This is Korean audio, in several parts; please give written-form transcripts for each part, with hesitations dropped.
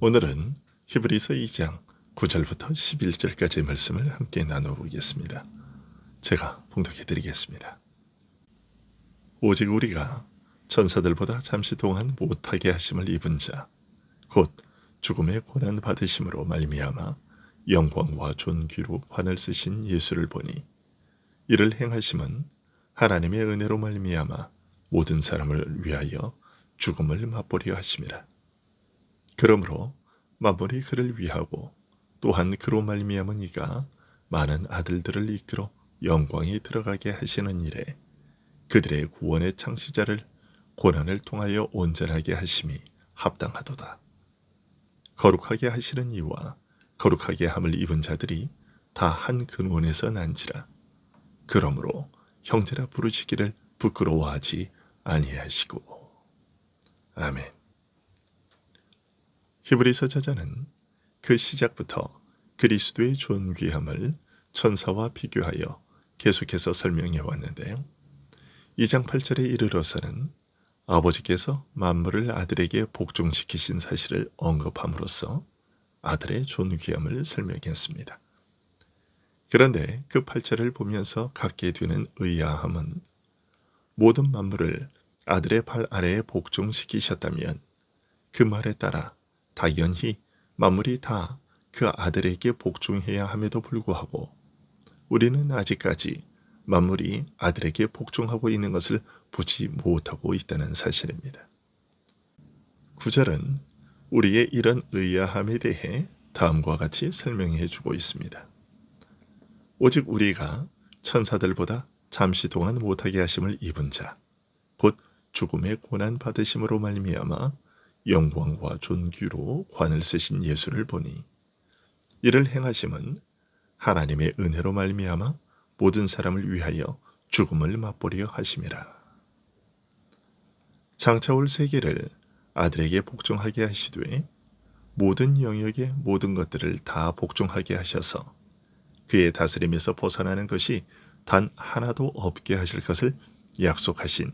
오늘은 히브리서 2장 9절부터 11절까지의 말씀을 함께 나눠보겠습니다. 제가 봉독해 드리겠습니다. 오직 우리가 천사들보다 잠시 동안 못하게 하심을 입은 자, 곧 죽음의 고난 받으심으로 말미암아 영광과 존귀로 관을 쓰신 예수를 보니, 이를 행하심은 하나님의 은혜로 말미암아 모든 사람을 위하여 죽음을 맛보려 하심이라. 그러므로 만물이 그를 위하고 또한 그로 말미암은 이가 많은 아들들을 이끌어 영광에 들어가게 하시는 일에 그들의 구원의 창시자를 고난을 통하여 온전하게 하심이 합당하도다. 거룩하게 하시는 이와 거룩하게 함을 입은 자들이 다 한 근원에서 난지라. 그러므로 형제라 부르시기를 부끄러워하지 아니하시고. 아멘. 히브리서 저자는 그 시작부터 그리스도의 존귀함을 천사와 비교하여 계속해서 설명해 왔는데요. 2장 8절에 이르러서는 아버지께서 만물을 아들에게 복종시키신 사실을 언급함으로써 아들의 존귀함을 설명했습니다. 그런데 그 8절을 보면서 갖게 되는 의아함은, 모든 만물을 아들의 발 아래에 복종시키셨다면 그 말에 따라 당연히 만물이 다 그 아들에게 복종해야 함에도 불구하고 우리는 아직까지 만물이 아들에게 복종하고 있는 것을 보지 못하고 있다는 사실입니다. 9절은 우리의 이런 의아함에 대해 다음과 같이 설명해 주고 있습니다. 오직 우리가 천사들보다 잠시 동안 못하게 하심을 입은 자, 곧 죽음의 고난 받으심으로 말미암아 영광과 존귀로 관을 쓰신 예수를 보니, 이를 행하심은 하나님의 은혜로 말미암아 모든 사람을 위하여 죽음을 맛보려 하심이라. 장차 올 세계를 아들에게 복종하게 하시되 모든 영역의 모든 것들을 다 복종하게 하셔서 그의 다스림에서 벗어나는 것이 단 하나도 없게 하실 것을 약속하신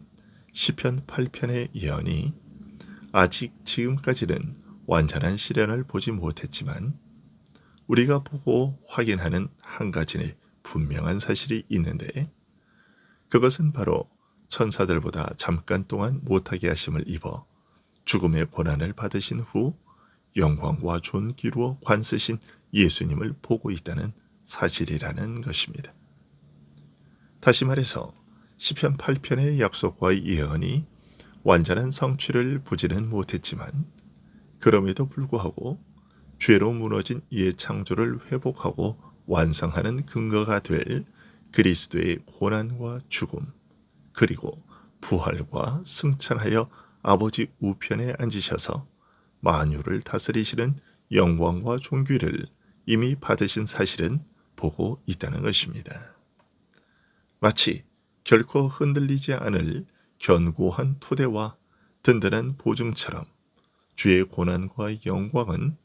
시편 8편의 예언이 아직 지금까지는 완전한 실현을 보지 못했지만, 우리가 보고 확인하는 한 가지의 분명한 사실이 있는데, 그것은 바로 천사들보다 잠깐 동안 못하게 하심을 입어 죽음의 고난을 받으신 후 영광과 존귀로 관쓰신 예수님을 보고 있다는 사실이라는 것입니다. 다시 말해서 시편 8편의 약속과의 예언이 완전한 성취를 보지는 못했지만, 그럼에도 불구하고 죄로 무너진 이의 창조를 회복하고 완성하는 근거가 될 그리스도의 고난과 죽음, 그리고 부활과 승천하여 아버지 우편에 앉으셔서 만유를 다스리시는 영광과 존귀를 이미 받으신 사실은 보고 있다는 것입니다. 마치 결코 흔들리지 않을 견고한 토대와 든든한 보증처럼 주의 고난과 영광은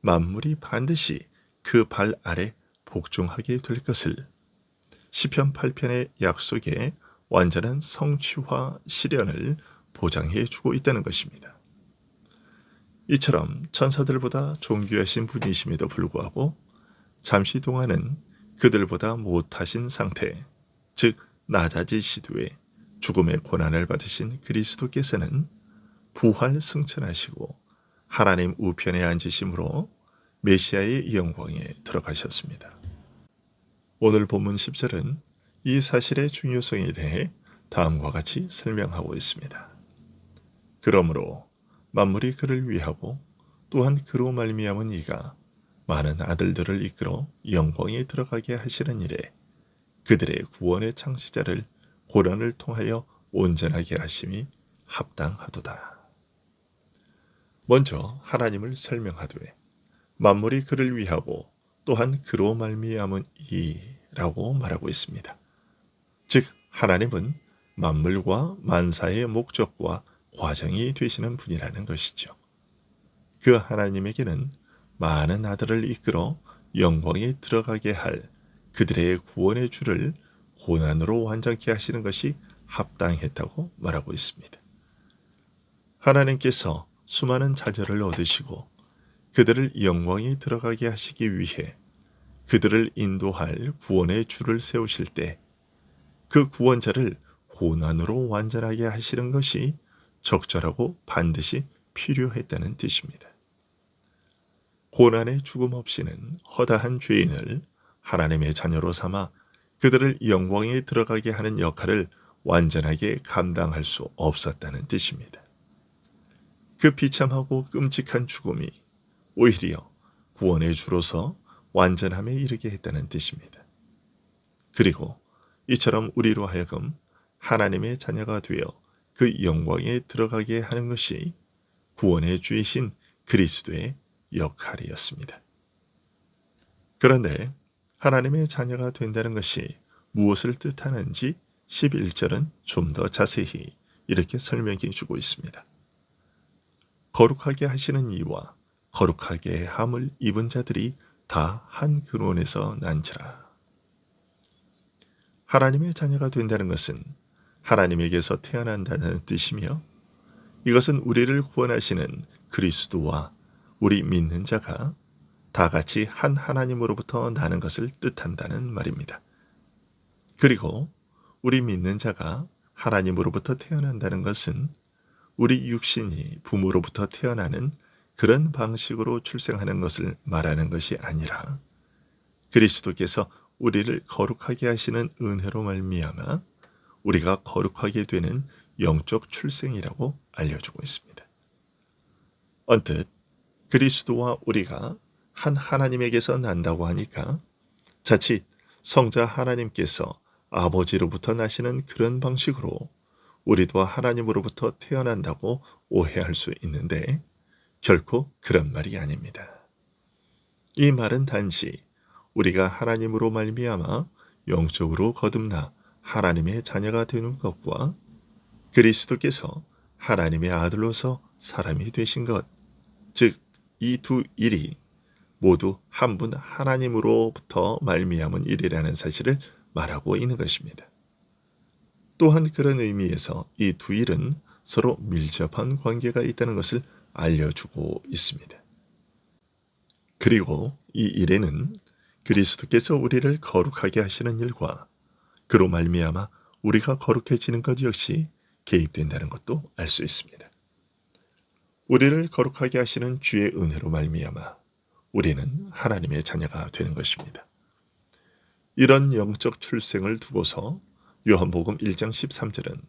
만물이 반드시 그 발 아래 복종하게 될 것을 시편 8편의 약속의 완전한 성취와 실현을 보장해 주고 있다는 것입니다. 이처럼 천사들보다 존귀하신 분이심에도 불구하고 잠시 동안은 그들보다 못하신 상태, 즉 낮아지시되 죽음의 고난을 받으신 그리스도께서는 부활 승천하시고 하나님 우편에 앉으심으로 메시아의 영광에 들어가셨습니다. 오늘 본문 10절은 이 사실의 중요성에 대해 다음과 같이 설명하고 있습니다. 그러므로 만물이 그를 위하고 또한 그로 말미암은 이가 많은 아들들을 이끌어 영광에 들어가게 하시는 일에 그들의 구원의 창시자를 고난을 통하여 온전하게 하심이 합당하도다. 먼저 하나님을 설명하되 만물이 그를 위하고 또한 그로 말미암은 이라고 말하고 있습니다. 즉 하나님은 만물과 만사의 목적과 과정이 되시는 분이라는 것이죠. 그 하나님에게는 많은 아들을 이끌어 영광에 들어가게 할 그들의 구원의 주를 고난으로 완전케 하시는 것이 합당했다고 말하고 있습니다. 하나님께서 수많은 자녀를 얻으시고 그들을 영광에 들어가게 하시기 위해 그들을 인도할 구원의 줄을 세우실 때 그 구원자를 고난으로 완전하게 하시는 것이 적절하고 반드시 필요했다는 뜻입니다. 고난의 죽음 없이는 허다한 죄인을 하나님의 자녀로 삼아 그들을 영광에 들어가게 하는 역할을 완전하게 감당할 수 없었다는 뜻입니다. 그 비참하고 끔찍한 죽음이 오히려 구원의 주로서 완전함에 이르게 했다는 뜻입니다. 그리고 이처럼 우리로 하여금 하나님의 자녀가 되어 그 영광에 들어가게 하는 것이 구원의 주이신 그리스도의 역할이었습니다. 그런데 하나님의 자녀가 된다는 것이 무엇을 뜻하는지 11절은 좀 더 자세히 이렇게 설명해 주고 있습니다. 거룩하게 하시는 이와 거룩하게 함을 입은 자들이 다 한 근원에서 난지라. 하나님의 자녀가 된다는 것은 하나님에게서 태어난다는 뜻이며 이것은 우리를 구원하시는 그리스도와 우리 믿는 자가 다 같이 한 하나님으로부터 나는 것을 뜻한다는 말입니다. 그리고 우리 믿는 자가 하나님으로부터 태어난다는 것은 우리 육신이 부모로부터 태어나는 그런 방식으로 출생하는 것을 말하는 것이 아니라 그리스도께서 우리를 거룩하게 하시는 은혜로 말미암아 우리가 거룩하게 되는 영적 출생이라고 알려주고 있습니다. 언뜻 그리스도와 우리가 한 하나님에게서 난다고 하니까 자칫 성자 하나님께서 아버지로부터 나시는 그런 방식으로 우리도 하나님으로부터 태어난다고 오해할 수 있는데 결코 그런 말이 아닙니다. 이 말은 단지 우리가 하나님으로 말미암아 영적으로 거듭나 하나님의 자녀가 되는 것과 그리스도께서 하나님의 아들로서 사람이 되신 것, 즉 이 두 일이 모두 한 분 하나님으로부터 말미암은 일이라는 사실을 말하고 있는 것입니다. 또한 그런 의미에서 이 두 일은 서로 밀접한 관계가 있다는 것을 알려주고 있습니다. 그리고 이 일에는 그리스도께서 우리를 거룩하게 하시는 일과 그로 말미암아 우리가 거룩해지는 것 역시 개입된다는 것도 알 수 있습니다. 우리를 거룩하게 하시는 주의 은혜로 말미암아 우리는 하나님의 자녀가 되는 것입니다. 이런 영적 출생을 두고서 요한복음 1장 13절은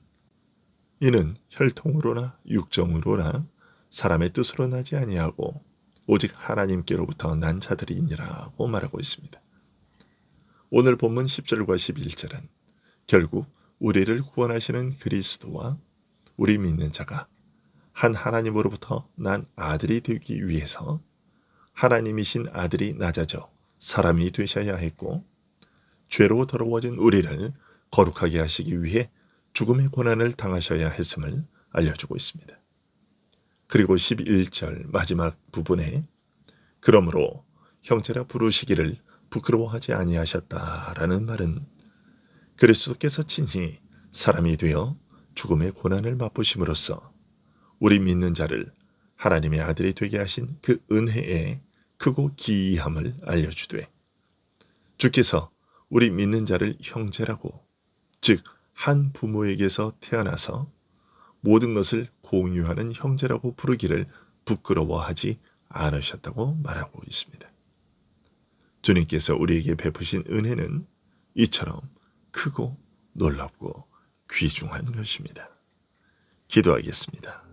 이는 혈통으로나 육정으로나 사람의 뜻으로 나지 아니하고 오직 하나님께로부터 난 자들이니라고 말하고 있습니다. 오늘 본문 10절과 11절은 결국 우리를 구원하시는 그리스도와 우리 믿는 자가 한 하나님으로부터 난 아들이 되기 위해서 하나님이신 아들이 낮아져 사람이 되셔야 했고 죄로 더러워진 우리를 거룩하게 하시기 위해 죽음의 고난을 당하셔야 했음을 알려주고 있습니다. 그리고 11절 마지막 부분에 그러므로 형제라 부르시기를 부끄러워하지 아니하셨다라는 말은 그리스도께서 친히 사람이 되어 죽음의 고난을 맛보심으로써 우리 믿는 자를 하나님의 아들이 되게 하신 그 은혜의 크고 기이함을 알려주되 주께서 우리 믿는 자를 형제라고 즉 한 부모에게서 태어나서 모든 것을 공유하는 형제라고 부르기를 부끄러워하지 않으셨다고 말하고 있습니다. 주님께서 우리에게 베푸신 은혜는 이처럼 크고 놀랍고 귀중한 것입니다. 기도하겠습니다.